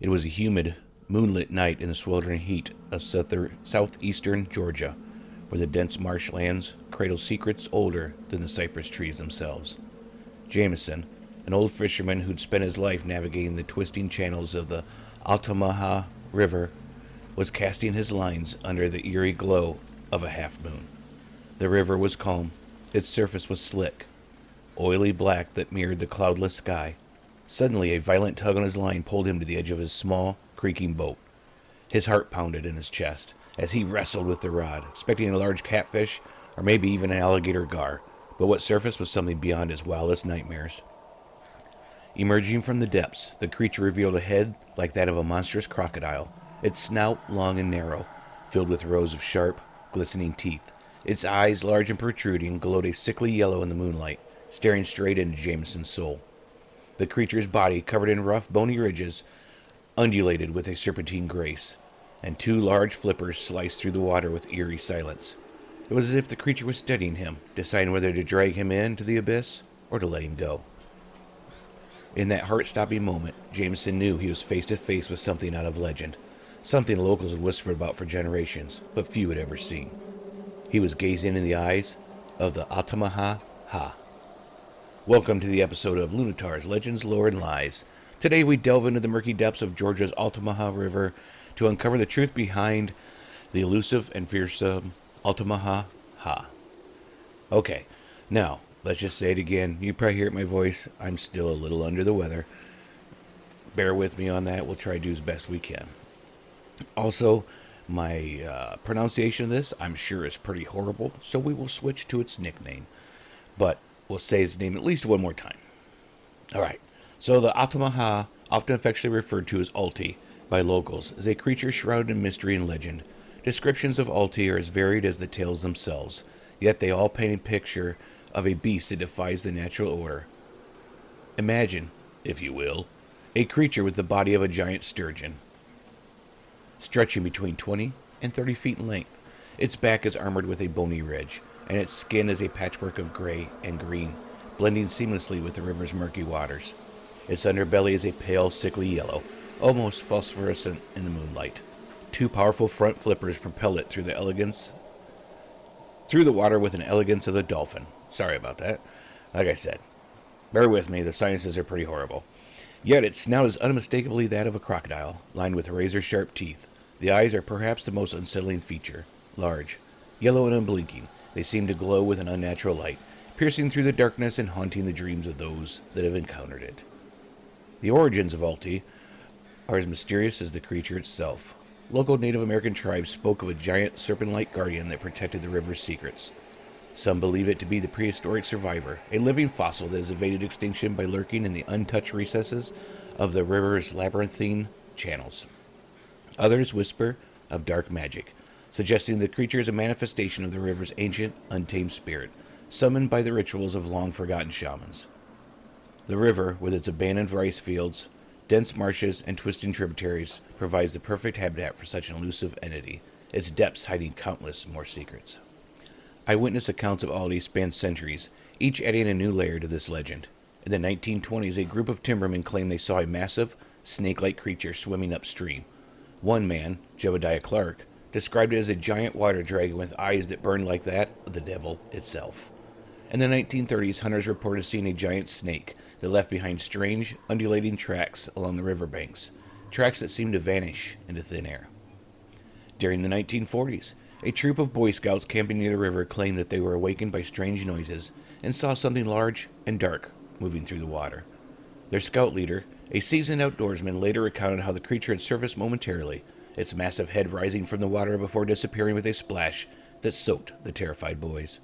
It was a humid, moonlit night in the sweltering heat of southeastern Georgia, where the dense marshlands cradle secrets older than the cypress trees themselves. Jameson, an old fisherman who'd spent his life navigating the twisting channels of the Altamaha-Ha river, was casting his lines under the eerie glow of a half moon. The river was calm. Its surface was slick, oily black that mirrored the cloudless sky. Suddenly, a violent tug on his line pulled him to the edge of his small, creaking boat. His heart pounded in his chest as he wrestled with the rod, expecting a large catfish or maybe even an alligator gar, but what surfaced was something beyond his wildest nightmares. Emerging from the depths, the creature revealed a head like that of a monstrous crocodile, its snout long and narrow, filled with rows of sharp, glistening teeth. Its eyes, large and protruding, glowed a sickly yellow in the moonlight, staring straight into Jameson's soul. The creature's body, covered in rough, bony ridges, undulated with a serpentine grace, and two large flippers sliced through the water with eerie silence. It was as if the creature was studying him, deciding whether to drag him into the abyss or to let him go. In that heart-stopping moment, Jameson knew he was face to face with something out of legend, something locals had whispered about for generations, but few had ever seen. He was gazing in the eyes of the Altamaha-ha. Welcome to the episode of Lunitar's Legends, Lore, and Lies. Today we delve into the murky depths of Georgia's Altamaha River to uncover the truth behind the elusive and fearsome Altamaha-ha. Okay, now, let's just say it again. You probably hear it in my voice. I'm still a little under the weather. Bear with me on that. We'll try to do as best we can. Also, my pronunciation of this, I'm sure, is pretty horrible, so we will switch to its nickname. But we'll say its name at least one more time. Alright, so the Altamaha, often affectionately referred to as Altie by locals, is a creature shrouded in mystery and legend. Descriptions of Altie are as varied as the tales themselves, yet they all paint a picture of a beast that defies the natural order. Imagine, if you will, a creature with the body of a giant sturgeon, stretching between 20 and 30 feet in length. Its back is armored with a bony ridge, and its skin is a patchwork of gray and green, blending seamlessly with the river's murky waters. Its underbelly is a pale, sickly yellow, almost phosphorescent in the moonlight. Two powerful front flippers propel it through the water with an elegance of the dolphin. Sorry about that. Like I said, bear with me, the silences are pretty horrible. Yet its snout is unmistakably that of a crocodile, lined with razor-sharp teeth. The eyes are perhaps the most unsettling feature. Large, yellow and unblinking, they seem to glow with an unnatural light, piercing through the darkness and haunting the dreams of those that have encountered it. The origins of Altie are as mysterious as the creature itself. Local Native American tribes spoke of a giant serpent-like guardian that protected the river's secrets. Some believe it to be the prehistoric survivor, a living fossil that has evaded extinction by lurking in the untouched recesses of the river's labyrinthine channels. Others whisper of dark magic, suggesting the creature is a manifestation of the river's ancient, untamed spirit, summoned by the rituals of long-forgotten shamans. The river, with its abandoned rice fields, dense marshes, and twisting tributaries, provides the perfect habitat for such an elusive entity, its depths hiding countless more secrets. Eyewitness accounts of Altie span centuries, each adding a new layer to this legend. In the 1920s, a group of timbermen claimed they saw a massive, snake-like creature swimming upstream. One man, Jebediah Clark, described it as a giant water dragon with eyes that burned like that of the devil itself. In the 1930s, hunters reported seeing a giant snake that left behind strange, undulating tracks along the riverbanks, tracks that seemed to vanish into thin air. During the 1940s, a troop of Boy Scouts camping near the river claimed that they were awakened by strange noises and saw something large and dark moving through the water. Their scout leader, a seasoned outdoorsman, later recounted how the creature had surfaced momentarily, its massive head rising from the water before disappearing with a splash that soaked the terrified boys.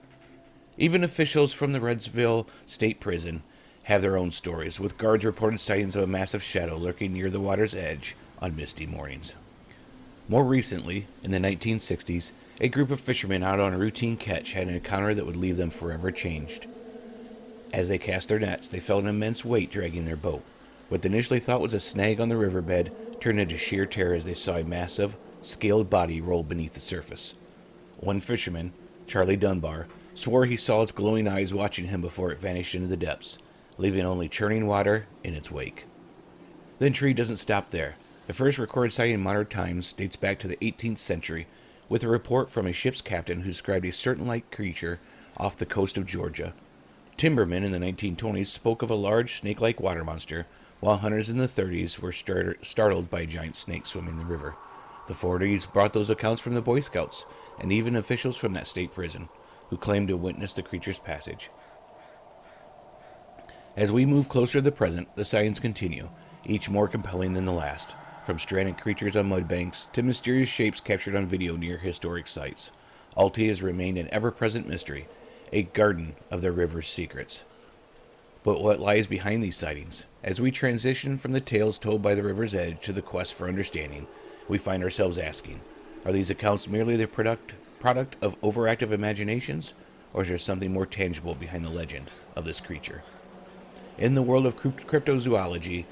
Even officials from the Redsville State Prison have their own stories, with guards reported sightings of a massive shadow lurking near the water's edge on misty mornings. More recently, in the 1960s, a group of fishermen out on a routine catch had an encounter that would leave them forever changed. As they cast their nets, they felt an immense weight dragging their boat. What they initially thought was a snag on the riverbed turned into sheer terror as they saw a massive, scaled body roll beneath the surface. One fisherman, Charlie Dunbar, swore he saw its glowing eyes watching him before it vanished into the depths, leaving only churning water in its wake. The intrigue doesn't stop there. The first recorded sighting in modern times dates back to the 18th century, with a report from a ship's captain who described a serpentine-like creature off the coast of Georgia. Timbermen in the 1920s spoke of a large snake-like water monster, while hunters in the 30s were startled by a giant snake swimming in the river. The 40s brought those accounts from the Boy Scouts, and even officials from that state prison, who claimed to witness the creature's passage. As we move closer to the present, the sightings continue, each more compelling than the last, from stranded creatures on mud banks to mysterious shapes captured on video near historic sites. Altie has remained an ever-present mystery, a garden of the river's secrets. But what lies behind these sightings? As we transition from the tales told by the river's edge to the quest for understanding, we find ourselves asking, are these accounts merely the product of overactive imaginations, or is there something more tangible behind the legend of this creature? In the world of cryptozoology,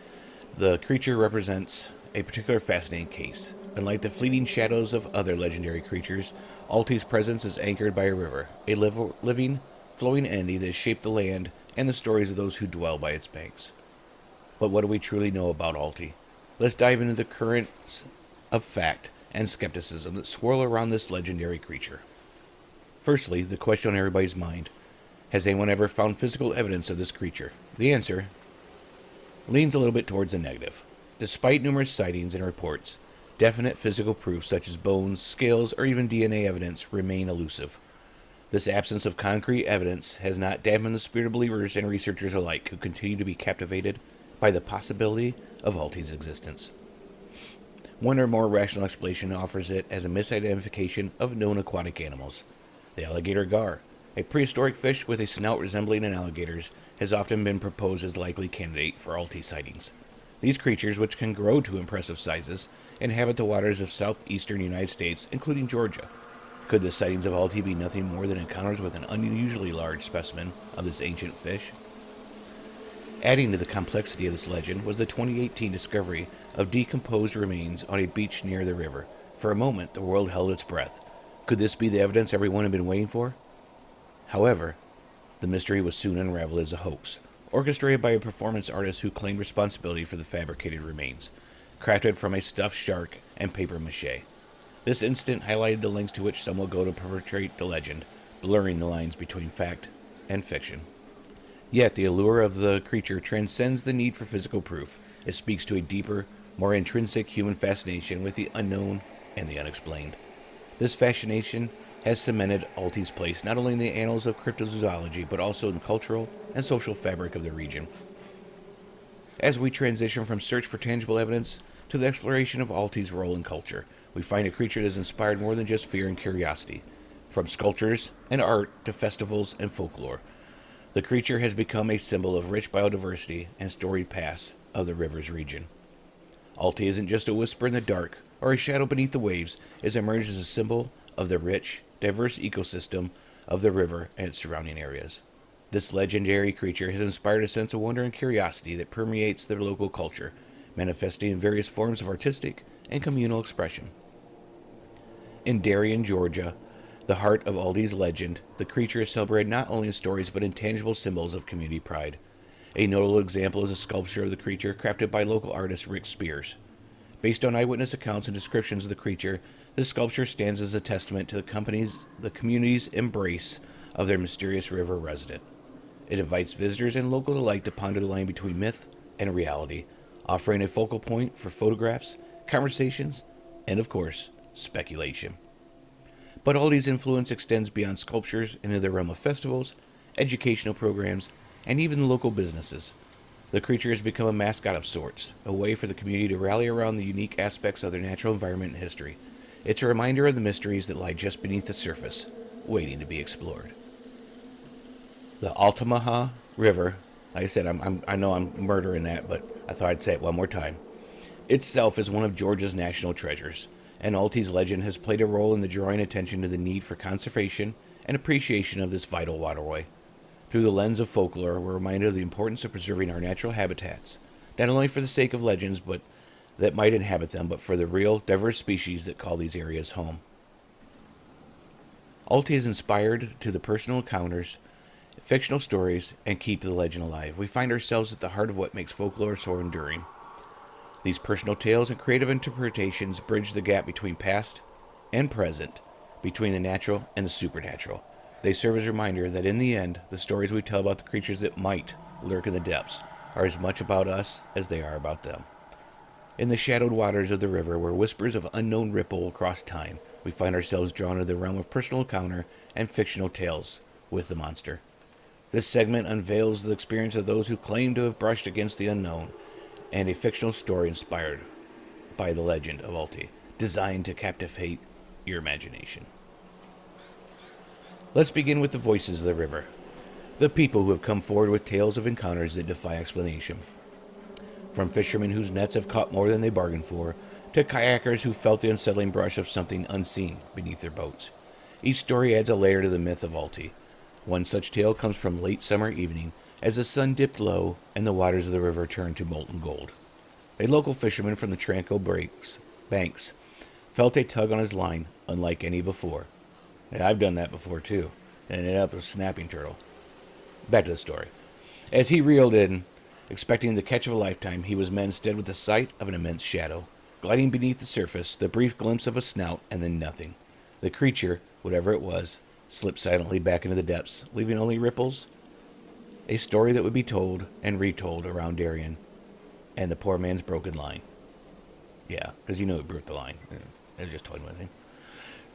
the creature represents a particular fascinating case. Unlike the fleeting shadows of other legendary creatures, Altie's presence is anchored by a river, a living, flowing entity that has shaped the land and the stories of those who dwell by its banks. But what do we truly know about Altie? Let's dive into the currents of fact and skepticism that swirl around this legendary creature. Firstly, the question on everybody's mind: has anyone ever found physical evidence of this creature? The answer leans a little bit towards the negative. Despite numerous sightings and reports, definite physical proof such as bones, scales, or even DNA evidence remain elusive. This absence of concrete evidence has not dampened the spirit of believers and researchers alike who continue to be captivated by the possibility of Altie's existence. One or more rational explanation offers it as a misidentification of known aquatic animals. The alligator gar, a prehistoric fish with a snout resembling an alligator's, has often been proposed as likely candidate for Altie sightings. These creatures, which can grow to impressive sizes, inhabit the waters of southeastern United States, including Georgia. Could the sightings of Altie be nothing more than encounters with an unusually large specimen of this ancient fish? Adding to the complexity of this legend was the 2018 discovery of decomposed remains on a beach near the river. For a moment, the world held its breath. Could this be the evidence everyone had been waiting for? However, the mystery was soon unraveled as a hoax, orchestrated by a performance artist who claimed responsibility for the fabricated remains, crafted from a stuffed shark and paper mache. This incident highlighted the lengths to which some will go to perpetrate the legend, blurring the lines between fact and fiction. Yet the allure of the creature transcends the need for physical proof. It speaks to a deeper, more intrinsic human fascination with the unknown and the unexplained. This fascination has cemented Altie's place not only in the annals of cryptozoology, but also in the cultural and social fabric of the region. As we transition from search for tangible evidence to the exploration of Altie's role in culture, we find a creature that has inspired more than just fear and curiosity. From sculptures and art to festivals and folklore, the creature has become a symbol of rich biodiversity and storied past of the river's region. Altie isn't just a whisper in the dark or a shadow beneath the waves. It has emerged as a symbol of the rich, diverse ecosystem of the river and its surrounding areas. This legendary creature has inspired a sense of wonder and curiosity that permeates their local culture, manifesting in various forms of artistic and communal expression. In Darien, Georgia, the heart of Altie's legend, the creature is celebrated not only in stories but in tangible symbols of community pride. A notable example is a sculpture of the creature crafted by local artist Rick Spears. Based on eyewitness accounts and descriptions of the creature, this sculpture stands as a testament to the community's embrace of their mysterious river resident. It invites visitors and locals alike to ponder the line between myth and reality, offering a focal point for photographs, conversations, and of course, speculation. But Altie's influence extends beyond sculptures into the realm of festivals, educational programs, and even local businesses. The creature has become a mascot of sorts, a way for the community to rally around the unique aspects of their natural environment and history. It's a reminder of the mysteries that lie just beneath the surface, waiting to be explored. The Altamaha-Ha River, like I said, I know I'm murdering that, but I thought I'd say it one more time, itself is one of Georgia's national treasures, and Altie's legend has played a role in the drawing attention to the need for conservation and appreciation of this vital waterway. Through the lens of folklore, we're reminded of the importance of preserving our natural habitats, not only for the sake of legends that might inhabit them, but for the real, diverse species that call these areas home. Altie is inspired to the personal encounters, fictional stories, and keep the legend alive. We find ourselves at the heart of what makes folklore so enduring. These personal tales and creative interpretations bridge the gap between past and present, between the natural and the supernatural. They serve as a reminder that in the end, the stories we tell about the creatures that might lurk in the depths are as much about us as they are about them. In the shadowed waters of the river, where whispers of unknown ripple across time, we find ourselves drawn to the realm of personal encounter and fictional tales with the monster. This segment unveils the experience of those who claim to have brushed against the unknown, and a fictional story inspired by the legend of Altie, designed to captivate your imagination. Let's begin with the voices of the river, the people who have come forward with tales of encounters that defy explanation. From fishermen whose nets have caught more than they bargained for, to kayakers who felt the unsettling brush of something unseen beneath their boats. Each story adds a layer to the myth of Altie. One such tale comes from late summer evening, as the sun dipped low and the waters of the river turned to molten gold. A local fisherman from the tranquil banks felt a tug on his line unlike any before. Yeah, I've done that before too, and ended up with a snapping turtle. Back to the story. As he reeled in, expecting the catch of a lifetime, he was met instead with the sight of an immense shadow. Gliding beneath the surface, the brief glimpse of a snout, and then nothing. The creature, whatever it was, slipped silently back into the depths, leaving only ripples. A story that would be told and retold around Darien, and the poor man's broken line. Yeah, because you know he broke the line. I was just toying with him.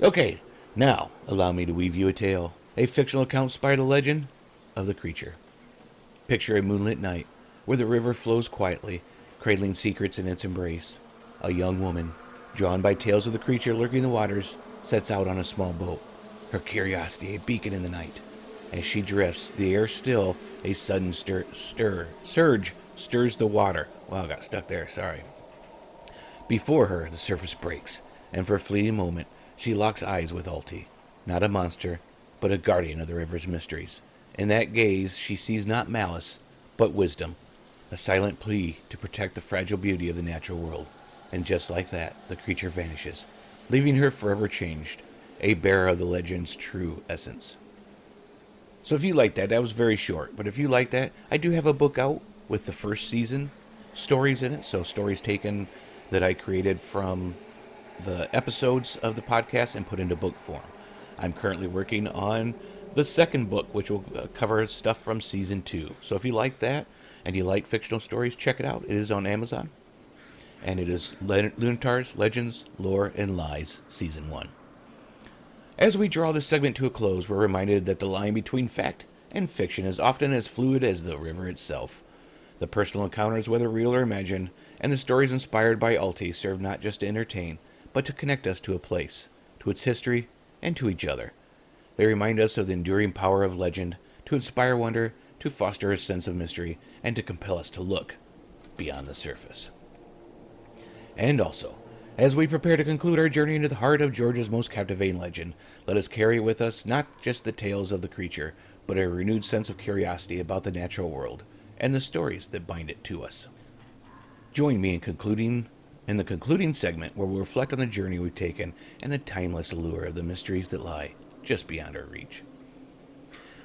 Okay, now allow me to weave you a tale. A fictional account inspired the legend of the creature. Picture a moonlit night, where the river flows quietly, cradling secrets in its embrace. A young woman, drawn by tales of the creature lurking in the waters, sets out on a small boat, her curiosity a beacon in the night. As she drifts, the air still, a sudden surge stirs the water. Wow, I got stuck there, sorry. Before her, the surface breaks, and for a fleeting moment, she locks eyes with Altie. Not a monster, but a guardian of the river's mysteries. In that gaze, she sees not malice, but wisdom, a silent plea to protect the fragile beauty of the natural world. And just like that, the creature vanishes, leaving her forever changed, a bearer of the legend's true essence. So if you like that, that was very short, but if you like that, I do have a book out with the first season stories in it, so stories taken that I created from the episodes of the podcast and put into book form. I'm currently working on the second book, which will cover stuff from season 2. So if you like that and you like fictional stories, check it out. It is on Amazon. And it is Lunitar's Legends, Lore, and Lies, Season 1. As we draw this segment to a close, we're reminded that the line between fact and fiction is often as fluid as the river itself. The personal encounters, whether real or imagined, and the stories inspired by Altie serve not just to entertain, but to connect us to a place, to its history, and to each other. They remind us of the enduring power of legend, to inspire wonder, to foster a sense of mystery, and to compel us to look beyond the surface. And also, as we prepare to conclude our journey into the heart of Georgia's most captivating legend, let us carry with us not just the tales of the creature, but a renewed sense of curiosity about the natural world and the stories that bind it to us. Join me in the concluding segment where we'll reflect on the journey we've taken and the timeless allure of the mysteries that lie just beyond our reach.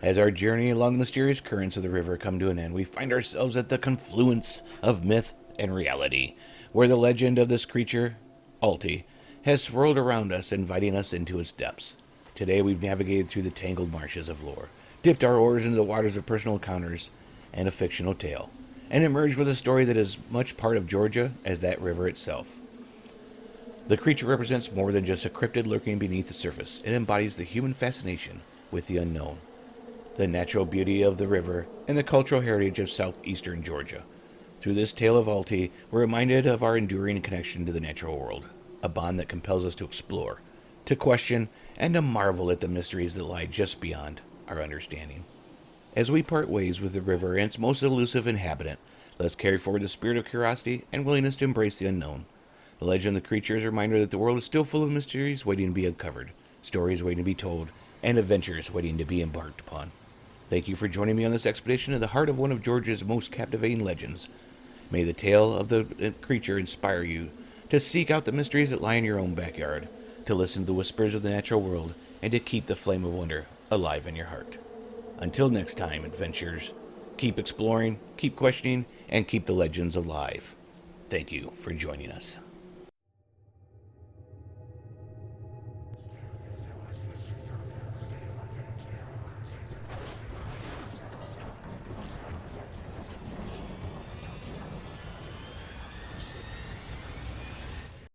As our journey along the mysterious currents of the river come to an end, we find ourselves at the confluence of myth and reality, where the legend of this creature, Altie, has swirled around us, inviting us into its depths. Today we've navigated through the tangled marshes of lore, dipped our oars into the waters of personal encounters and a fictional tale, and emerged with a story that is much part of Georgia as that river itself. The creature represents more than just a cryptid lurking beneath the surface. It embodies the human fascination with the unknown, the natural beauty of the river, and the cultural heritage of southeastern Georgia. Through this tale of Altie, we're reminded of our enduring connection to the natural world, a bond that compels us to explore, to question, and to marvel at the mysteries that lie just beyond our understanding. As we part ways with the river and its most elusive inhabitant, let's carry forward the spirit of curiosity and willingness to embrace the unknown. The legend of the creature is a reminder that the world is still full of mysteries waiting to be uncovered, stories waiting to be told, and adventures waiting to be embarked upon. Thank you for joining me on this expedition to the heart of one of Georgia's most captivating legends. May the tale of the creature inspire you to seek out the mysteries that lie in your own backyard, to listen to the whispers of the natural world, and to keep the flame of wonder alive in your heart. Until next time, adventurers, keep exploring, keep questioning, and keep the legends alive. Thank you for joining us.